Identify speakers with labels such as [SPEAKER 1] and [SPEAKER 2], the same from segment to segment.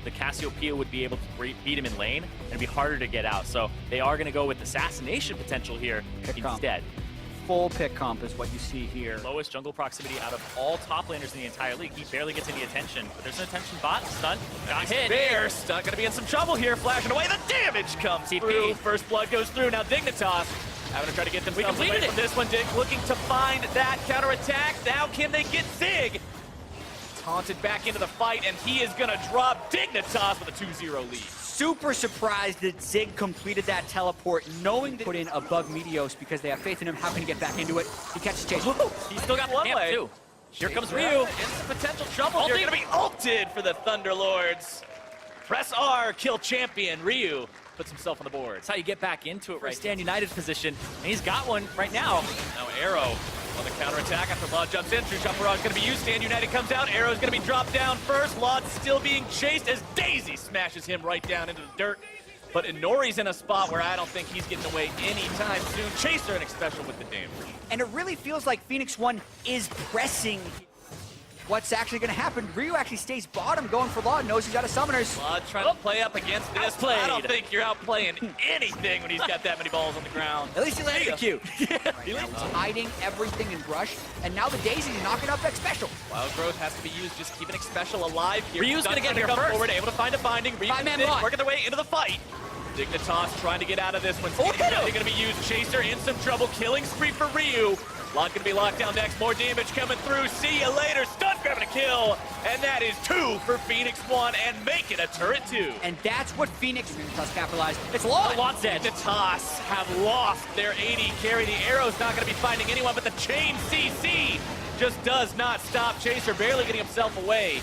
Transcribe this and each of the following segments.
[SPEAKER 1] the Cassiopeia would be able to beat him in lane and it'd be harder to get out. So they are going to go with assassination potential here instead.
[SPEAKER 2] Full pick comp is what you see here.
[SPEAKER 1] Lowest jungle proximity out of all top laners in the entire league. He barely gets any attention, but there's an attention bot. Stun. Got hit.
[SPEAKER 3] Bear stuck, gonna be in some trouble here. Flashing away. The damage comes through. First blood goes through. Now Dignitas having to try to get themselves away from this one. Dig looking to find that counterattack. Now can they get Zig? Taunted back into the fight, and he is gonna drop Dignitas with a 2-0 lead.
[SPEAKER 2] Super surprised that Zig completed that teleport, knowing that put in above Meteos because they have faith in him. How can he get back into it? He catches Chase.
[SPEAKER 1] He's still got one way too. Here comes Ryu.
[SPEAKER 3] In some potential trouble. They're gonna be ulted for the Thunderlords. Press R, kill champion. Ryu puts himself on the board.
[SPEAKER 1] That's how you get back into it, right? Stand United position, and he's got one right now.
[SPEAKER 3] Now Arrow on the counterattack after Laud jumps in. True shot barrage is going to be used. Stand United comes out. Arrow is going to be dropped down first. Laud's still being chased as Daisy smashes him right down into the dirt. But Inori's in a spot where I don't think he's getting away anytime soon. Chaser and Special with the damage.
[SPEAKER 2] And it really feels like Phoenix1 is pressing. What's actually going to happen? Ryu actually stays bottom, going for Laud, knows he's got a Summoners.
[SPEAKER 3] Laud trying to play up against this.
[SPEAKER 1] Outplayed.
[SPEAKER 3] I don't think you're outplaying anything when he's got that many balls on the ground.
[SPEAKER 2] At least he landed a Q.
[SPEAKER 3] He's
[SPEAKER 2] hiding everything in brush, and now the Daisy is knocking up that Special.
[SPEAKER 3] Wild Growth has to be used, just keeping Special alive here.
[SPEAKER 1] Ryu's going to get here
[SPEAKER 3] come
[SPEAKER 1] first.
[SPEAKER 3] forward, able to find a binding. Ryu working their way into the fight. Dignitas trying to get out of this one. Going to be used. Chaser in some trouble. Killing spree for Ryu. Laud going to be locked down next. More damage coming through. See you later. Stun grabbing a kill. And that is 2 for Phoenix1 and make it a turret 2.
[SPEAKER 2] And that's what Dignitas capitalized. It's Laud.
[SPEAKER 1] Laud's dead.
[SPEAKER 3] Dignitas have lost their AD carry. The Arrow's not going to be finding anyone, but the chain CC just does not stop Chaser, barely getting himself away.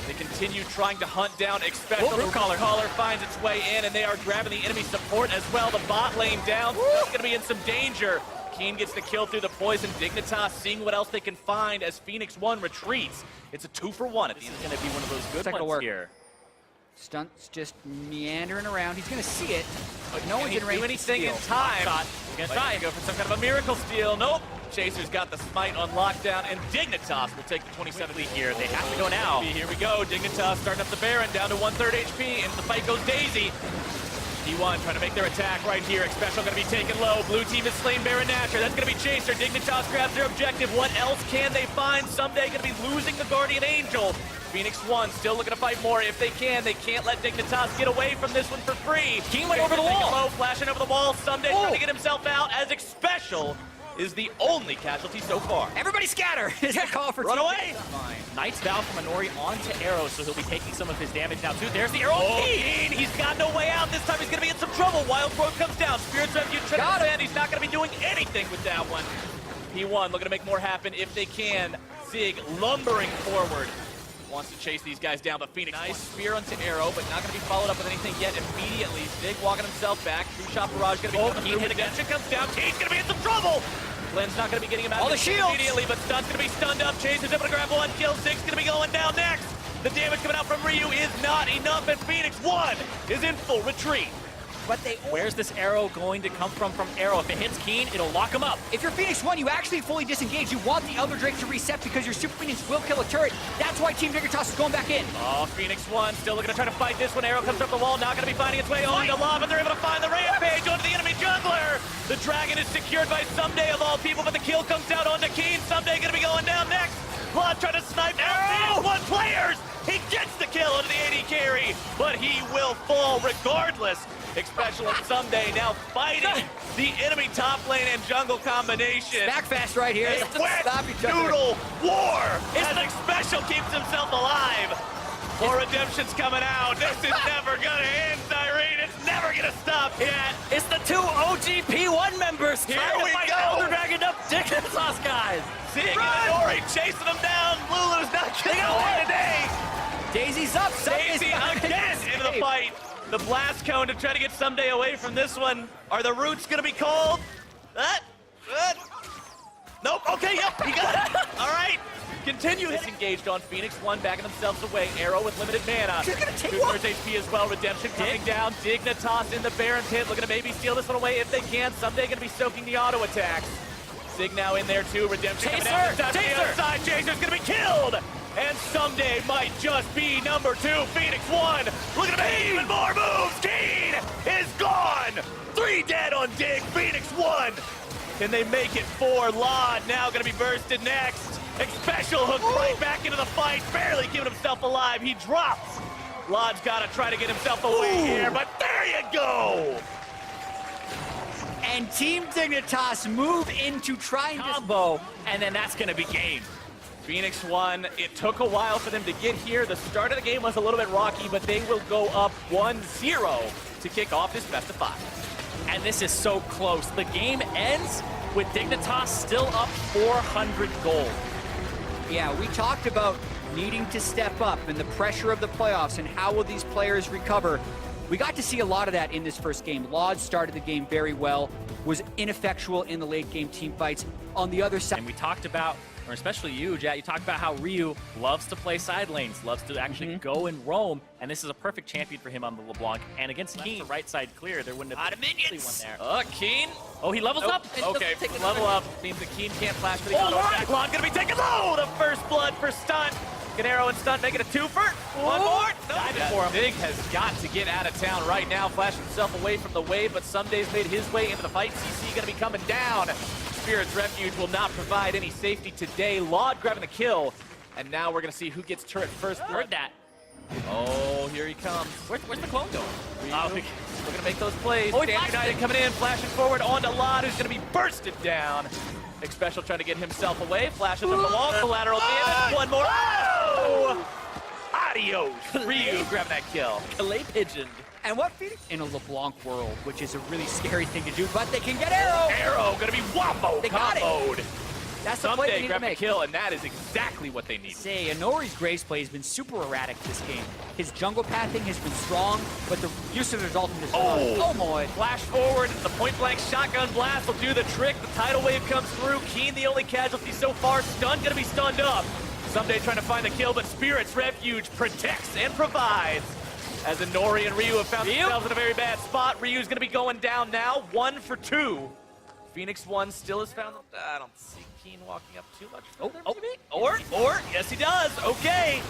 [SPEAKER 3] They continue trying to hunt down Special. The caller finds its way in, and they are grabbing the enemy support as well. The bot lane down. That's going to be in some danger. Keen gets the kill through the poison. Dignitas seeing what else they can find as Phoenix1 retreats. It's a 2-for-1 at the end.
[SPEAKER 1] This is going to be one of those good ones here.
[SPEAKER 2] Stunt's just meandering around. He's going to see it, but no one's
[SPEAKER 3] in range. Do anything in time. He's going to try and go for some kind of a miracle steal. Nope. Chaser's got the smite on lockdown, and Dignitas will take the 27 lead here. They have to go now. Here we go. Dignitas starting up the Baron down to 1/3 HP. Into the fight goes Daisy. D1 trying to make their attack right here. Special going to be taken low. Blue team is slain Baron Nashor. That's going to be Chaser. Dignitas grabs their objective. What else can they find? Someday going to be losing the Guardian Angel. Phoenix1 still looking to fight more if they can. They can't let Dignitas get away from this one for free. Keen went over the wall. Low, flashing over the wall. Someday trying to get himself out as Special is the only casualty so far.
[SPEAKER 2] Everybody scatter! Is that call for
[SPEAKER 3] run away?
[SPEAKER 1] Knight's Vow from Inori onto Arrow, so he'll be taking some of his damage now too. There's the Arrow.
[SPEAKER 3] Keen! He's got no way out. This time he's going to be in some trouble. Wild Growth comes down. Spirit's Refuge trying to defend. He's not going to be doing anything with that one. P1 looking to make more happen if they can. Zig lumbering forward. Wants to chase these guys down, but Phoenix. Nice spear onto Arrow, but not going to be followed up with anything yet immediately. Zig walking himself back. True shot barrage going to be coming through. Redemption comes down. Kane's going to be in some trouble. Glenn's not going to be getting him out
[SPEAKER 2] all the shields
[SPEAKER 3] immediately, but Stun's going to be stunned up. Chaser's able to grab one kill. Zig's going to be going down next. The damage coming out from Ryu is not enough, and Phoenix1 is in full retreat.
[SPEAKER 2] But
[SPEAKER 1] where's this Arrow going to come from Arrow? If it hits Keen, it'll lock him up.
[SPEAKER 2] If you're Phoenix1, you actually fully disengage. You want the Elder Drake to reset because your Super Minions will kill a turret. That's why Team Dignitas is going back in.
[SPEAKER 3] Oh, Phoenix1 still looking to try to fight this one. Arrow comes up the wall, not going to be finding its way onto lava. They're able to find the Rampage onto the enemy jungler. The Dragon is secured by Someday of all people, but the kill comes out onto Keen. Someday going to be going down next. Blood trying to snipe Arrow. Phoenix1 players. He gets the kill onto the AD carry, but he will fall regardless. Special and Someday now fighting the enemy top lane and jungle combination.
[SPEAKER 2] Back fast right here.
[SPEAKER 3] A wet noodle war as Special keeps himself alive. More redemption's coming out. This is never gonna end, Irene. It's never gonna stop yet.
[SPEAKER 1] It's the 2 OG P1 members
[SPEAKER 3] Here
[SPEAKER 1] trying to
[SPEAKER 3] we
[SPEAKER 1] fight
[SPEAKER 3] go.
[SPEAKER 1] Elder Dragon up Dignitas, guys.
[SPEAKER 3] Zig and Inori chasing them down. Lulu's not getting away today.
[SPEAKER 2] Daisy's up.
[SPEAKER 3] Daisy again into the fight. The blast cone to try to get Someday away from this one. Are the roots gonna be called? Nope. Okay, yep, he got it. All right. Continue disengaged on Phoenix1, backing themselves away. Arrow with limited mana.
[SPEAKER 2] She's gonna take
[SPEAKER 3] 2/3 HP as well. Redemption coming down. Dignitas in the Baron's hit. Looking to maybe steal this one away if they can. Someday gonna be soaking the auto attacks. Zig now in there too. Redemption coming down. Chaser's gonna be killed. and someday might just be number 2. Phoenix1, look at him, even more moves. Keen is gone. 3 dead on Dig. Phoenix1. Can they make it 4? Lod now gonna be bursted next. Special hook right back into the fight, barely keeping himself alive. He drops. Lod's gotta try to get himself away here, but there you go.
[SPEAKER 2] And Team Dignitas move into trying to
[SPEAKER 1] Combo, and then that's going to be game.
[SPEAKER 3] Phoenix1, it took a while for them to get here. The start of the game was a little bit rocky, but they will go up 1-0 to kick off this best of 5.
[SPEAKER 1] And this is so close. The game ends with Dignitas still up 400 gold.
[SPEAKER 2] Yeah, we talked about needing to step up and the pressure of the playoffs and how will these players recover. We got to see a lot of that in this first game. Lod started the game very well, was ineffectual in the late game team fights. On the other side,
[SPEAKER 1] And we talked about, or especially you, Jat, you talked about how Ryu loves to play side lanes, loves to actually go and roam, and this is a perfect champion for him on the LeBlanc. And against Keen, the right side clear, there wouldn't have been one there.
[SPEAKER 3] Keen.
[SPEAKER 1] Oh, he levels up. and
[SPEAKER 3] Okay,
[SPEAKER 1] doesn't take
[SPEAKER 3] level
[SPEAKER 1] another-
[SPEAKER 3] up. Means that Keen can't flash for the
[SPEAKER 1] Oh,
[SPEAKER 3] auto
[SPEAKER 1] Lod!
[SPEAKER 3] attack. Lod gonna be taken low. The first blood for Stunt. Ganero and Stunt make it a 2-fer. One more.
[SPEAKER 1] Diving for him.
[SPEAKER 3] Dig has got to get out of town right now. Flash himself away from the wave, but Somedays made his way into the fight. CC gonna be coming down. Spirit's Refuge will not provide any safety today. Lod grabbing the kill. And now we're gonna see who gets turret first.
[SPEAKER 1] Heard that.
[SPEAKER 3] Oh, here he comes.
[SPEAKER 1] Where's the clone going?
[SPEAKER 3] Oh, we're gonna make those plays.
[SPEAKER 1] Oh, he
[SPEAKER 3] Stand
[SPEAKER 1] flashed
[SPEAKER 3] United
[SPEAKER 1] it.
[SPEAKER 3] coming in, flashing forward onto Lod, who's gonna be bursted down. Special trying to get himself away, flashes him along the lateral damage. One more. Oh! Adios. Ryu grab that kill.
[SPEAKER 1] Calais pigeon.
[SPEAKER 2] and what Phoenix? In a LeBlanc world, which is a really scary thing to do, but they can get Arrow.
[SPEAKER 3] Arrow gonna be wombo
[SPEAKER 2] They got it.
[SPEAKER 3] comboed.
[SPEAKER 2] That's the play they
[SPEAKER 3] Someday
[SPEAKER 2] need to
[SPEAKER 3] grab the
[SPEAKER 2] make.
[SPEAKER 3] kill, and that is exactly what they need.
[SPEAKER 2] Say, Inori's Grace play has been super erratic this game. His jungle pathing has been strong, but the use of his ultimate is oh boy.
[SPEAKER 3] Flash forward, the point-blank shotgun blast will do the trick. The tidal wave comes through. Keen, the only casualty so far. Stun gonna be stunned up. Someday trying to find the kill, but Spirit's Refuge protects and provides. As Inori and Ryu have found themselves in a very bad spot. Ryu's gonna be going down now, 1 for 2. Phoenix1 still has found them. I don't see Keen walking up too much further, maybe? Or, yes he does, okay.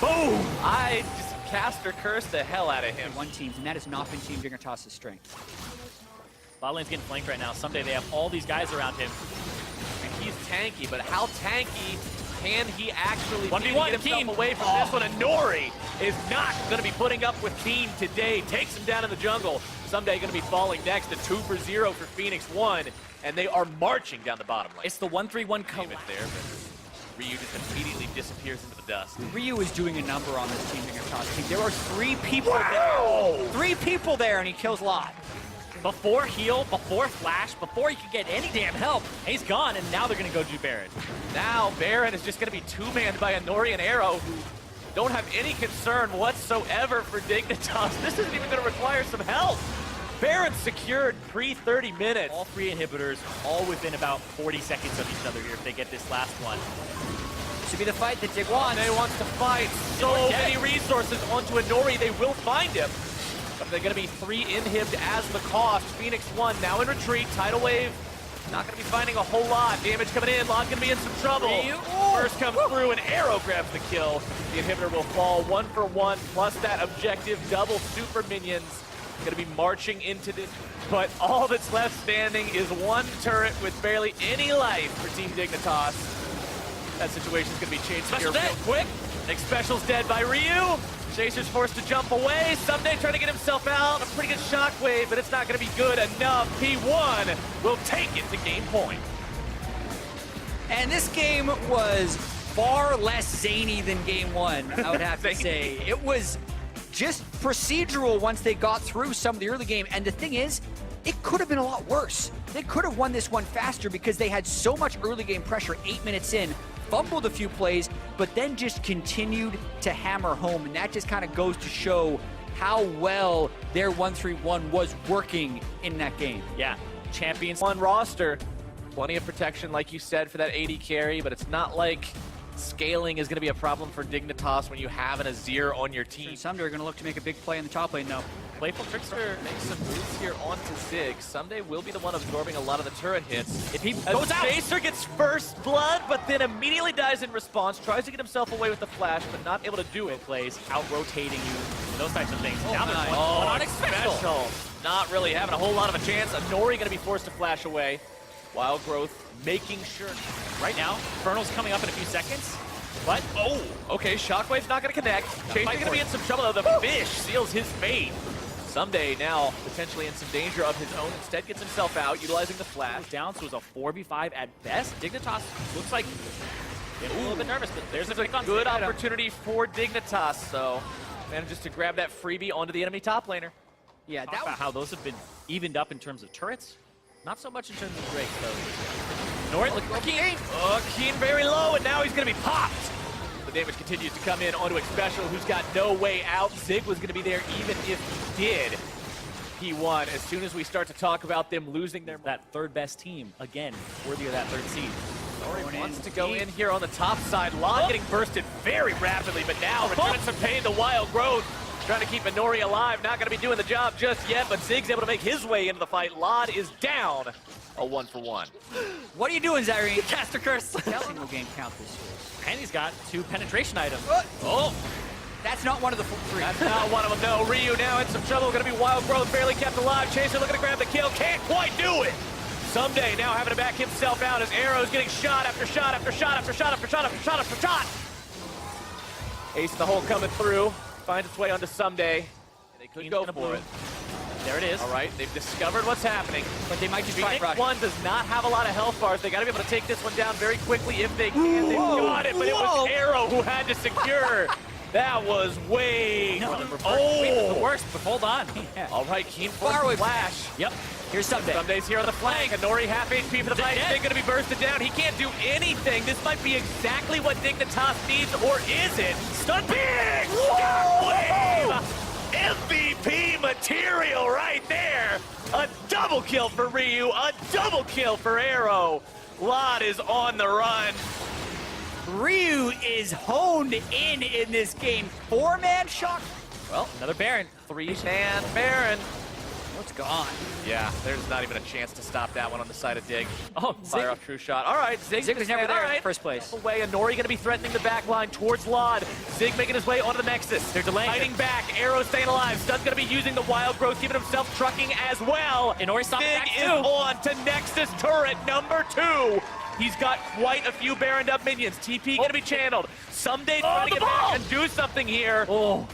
[SPEAKER 3] Boom! I just caster cursed the hell out of him.
[SPEAKER 2] One team, and that has not been Team Dignitas' strength.
[SPEAKER 1] Bot lane's getting flanked right now. Someday they have all these guys around him.
[SPEAKER 3] And he's tanky, but how tanky can he actually
[SPEAKER 1] 1v1,
[SPEAKER 3] get himself
[SPEAKER 1] Keen.
[SPEAKER 3] away from this one? Inori is not going to be putting up with Keen today. Takes him down in the jungle. Someday going to be falling next to 2 for 0 for Phoenix1, and they are marching down the bottom lane.
[SPEAKER 1] It's the 1-3-1
[SPEAKER 3] Damn it there, but Ryu just immediately disappears into the dust.
[SPEAKER 2] Ryu is doing a number on this Team Dignitas team. There are 3 people
[SPEAKER 3] Wow!
[SPEAKER 2] there. 3 people there, and he kills Lot.
[SPEAKER 1] Before heal, before flash, before he could get any damn help, and he's gone, and now they're gonna go do Baron.
[SPEAKER 3] Now Baron is just going to be 2-manned by Inori and Arrow, who don't have any concern whatsoever for Dignitas. This isn't even going to require some help. Baron secured pre-30 minutes.
[SPEAKER 1] All 3 inhibitors, all within about 40 seconds of each other here if they get this last one.
[SPEAKER 2] This should be the fight that Dig wants.
[SPEAKER 3] They wants to fight so
[SPEAKER 1] Inori dead.
[SPEAKER 3] many resources onto Inori. They will find him. But they're going to be 3 inhibbed as the cost. Phoenix1 now in retreat. Tidal wave not going to be finding a whole lot. Damage coming in. Lod going to be in some trouble. First comes through and Arrow grabs the kill. The inhibitor will fall 1 for 1 plus that objective double super minions. Going to be marching into this. But all that's left standing is 1 turret with barely any life for Team Dignitas. That situation's going to be changed here real quick. Special's dead by Ryu. Chaser's forced to jump away. Someday trying to get himself out. A pretty good shockwave, but it's not going to be good enough. P1 will take it to game point.
[SPEAKER 2] And this game was far less zany than game 1, I would have to say. It was just procedural once they got through some of the early game. And the thing is, it could have been a lot worse. They could have won this one faster because they had so much early game pressure 8 minutes in, fumbled a few plays, but then just continued to hammer home. And that just kind of goes to show how well their 1-3-1 was working in that game.
[SPEAKER 1] Yeah, champions.
[SPEAKER 3] One roster, plenty of protection, like you said, for that AD carry, but it's not like scaling is going to be a problem for Dignitas when you have an Azir on your team.
[SPEAKER 2] Someday are going to look to make a big play in the top lane, though.
[SPEAKER 3] Playful Trickster makes some moves here onto Zig. Someday will be the one absorbing a lot of the turret hits.
[SPEAKER 1] If he goes out,
[SPEAKER 3] Chaser gets first blood, but then immediately dies in response, tries to get himself away with the flash, but not able to do it.
[SPEAKER 1] plays, out-rotating you, those types of things. Now
[SPEAKER 2] nice.
[SPEAKER 1] there's one on special.
[SPEAKER 3] Not really having a whole lot of a chance. Nori going to be forced to flash away. Wild Growth making sure.
[SPEAKER 1] Right now, Infernal's coming up in a few seconds, but
[SPEAKER 3] Okay, Shockwave's not going to connect. Chaser's going to be in some trouble, though. The fish seals his fate. Someday now potentially in some danger of his own. Instead gets himself out, utilizing the flash.
[SPEAKER 1] down, so it was a 4v5 at best. Dignitas looks like getting a little bit nervous, but there's a
[SPEAKER 3] Good opportunity for Dignitas, so manages to grab that freebie onto the enemy top laner.
[SPEAKER 2] Yeah,
[SPEAKER 1] Talk
[SPEAKER 2] that
[SPEAKER 1] about
[SPEAKER 2] was
[SPEAKER 1] how those have been evened up in terms of turrets. Not so much in terms of Drake, though. Nori, look, Keen.
[SPEAKER 3] Keen very low, and now he's going to be popped. The damage continues to come in onto Special, who's got no way out. Zig was going to be there even if he did. He won. As soon as we start to talk about them losing that
[SPEAKER 1] third best team, again, worthy of that third seed.
[SPEAKER 3] Nori wants to go in here on the top side. Lon getting bursted very rapidly, but now returning some pain to Wild Growth. Trying to keep Nori alive, not going to be doing the job just yet, but Zig's able to make his way into the fight. Lod is down a 1-for-1.
[SPEAKER 2] What are you doing, Zyrene?
[SPEAKER 1] Caster Curse!
[SPEAKER 2] Single game count this year.
[SPEAKER 1] And he's got 2 penetration items.
[SPEAKER 3] Oh!
[SPEAKER 2] That's not one of the 3.
[SPEAKER 3] That's not one of them, no. Ryu now in some trouble. Going to be Wild Growth, barely kept alive. Chaser looking to grab the kill. Can't quite do it. Someday now having to back himself out as Arrow's getting shot after shot after shot after shot after shot after shot after shot. Ace in the hole coming through. Finds its way onto Someday. They could go for it.
[SPEAKER 1] There it is.
[SPEAKER 3] All right, they've discovered what's happening.
[SPEAKER 2] But they might just try
[SPEAKER 3] Phoenix1 does not have a lot of health bars. They got to be able to take this one down very quickly if they can. They got it, but it was Arrow who had to secure. That was way.
[SPEAKER 1] The worst, but hold on.
[SPEAKER 2] Yeah.
[SPEAKER 3] All right, Keen
[SPEAKER 2] Far
[SPEAKER 3] for
[SPEAKER 2] away.
[SPEAKER 3] flash.
[SPEAKER 1] Yep.
[SPEAKER 2] Here's Someday.
[SPEAKER 3] Someday's here on the flank. Nori half HP for the fight. Zig going to be bursted down. He can't do anything. This might be exactly what Dignitas needs, or is it? Stun big! Shockwave! MVP material right there. A double kill for Ryu. A double kill for Arrow. Lod is on the run.
[SPEAKER 2] Ryu is honed in this game. 4-man shock.
[SPEAKER 3] Well,
[SPEAKER 1] Another Baron.
[SPEAKER 3] 3-man Baron.
[SPEAKER 2] It's gone.
[SPEAKER 3] Yeah, there's not even a chance to stop that one on the side of Dig.
[SPEAKER 1] Oh,
[SPEAKER 3] Fire off true shot. All right, Zig
[SPEAKER 2] was never there
[SPEAKER 3] all right.
[SPEAKER 2] in first place.
[SPEAKER 3] Away, and Nori going to be threatening the back line towards Lod. Zig making his way onto the Nexus.
[SPEAKER 1] They're delaying
[SPEAKER 3] Fighting back. Arrow staying alive. Stun's going to be using the Wild Growth, giving himself trucking as well.
[SPEAKER 1] And Nori stopped
[SPEAKER 3] Zig
[SPEAKER 1] back
[SPEAKER 3] is
[SPEAKER 1] too.
[SPEAKER 3] on to Nexus turret number 2. He's got quite a few Baroned up minions. TP going to be channeled. Someday trying to get back and do something here.
[SPEAKER 1] Oh.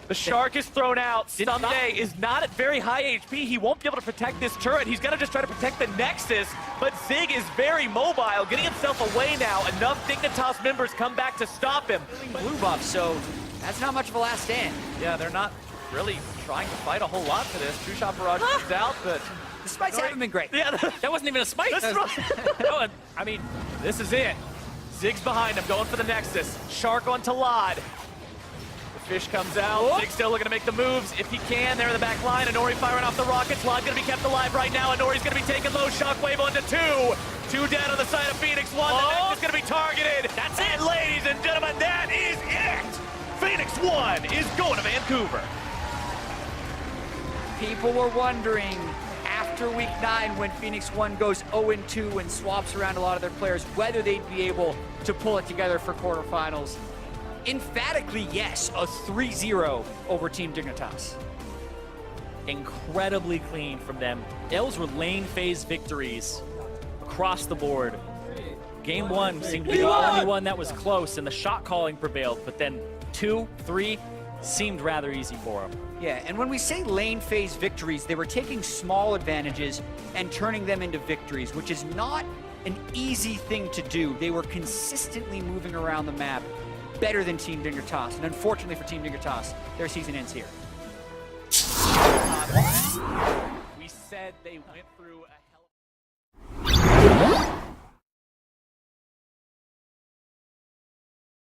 [SPEAKER 3] The Shark is thrown out.
[SPEAKER 1] Didn't
[SPEAKER 3] Someday is not at very high HP. He won't be able to protect this turret. He's going to just try to protect the Nexus. But Zig is very mobile, getting himself away now. Enough Dignitas members come back to stop him.
[SPEAKER 2] Blue buff, so that's not much of a last stand.
[SPEAKER 3] Yeah, they're not really trying to fight a whole lot for this. True Shot Barrage is out, but...
[SPEAKER 2] The spites haven't been great.
[SPEAKER 3] Yeah,
[SPEAKER 1] That wasn't even a smite.
[SPEAKER 3] no, I mean, this is it. Zig's behind him, going for the Nexus. Shark onto Lod. Fish comes out. Zig still looking to make the moves if he can. There in the back line. Nori firing off the rockets. Lod going to be kept alive right now. Nori's going to be taken low. Shockwave onto 2. 2 dead on the side of Phoenix1. The next is going to be targeted.
[SPEAKER 1] That's
[SPEAKER 3] it. Ladies and gentlemen, that is it. Phoenix1 is going to Vancouver.
[SPEAKER 2] People were wondering after week 9 when Phoenix1 goes 0-2 and swaps around a lot of their players, whether they'd be able to pull it together for quarterfinals. Emphatically, yes, a 3-0 over Team Dignitas.
[SPEAKER 1] Incredibly clean from them. Those were lane phase victories across the board. Game 1 seemed to be the only one that was close, and the shot calling prevailed, but then 2, 3 seemed rather easy for them.
[SPEAKER 2] Yeah, and when we say lane phase victories, they were taking small advantages and turning them into victories, which is not an easy thing to do. They were consistently moving around the map better than Team Dignitas, and unfortunately for Team Dignitas, their season ends here.
[SPEAKER 3] We said they went through a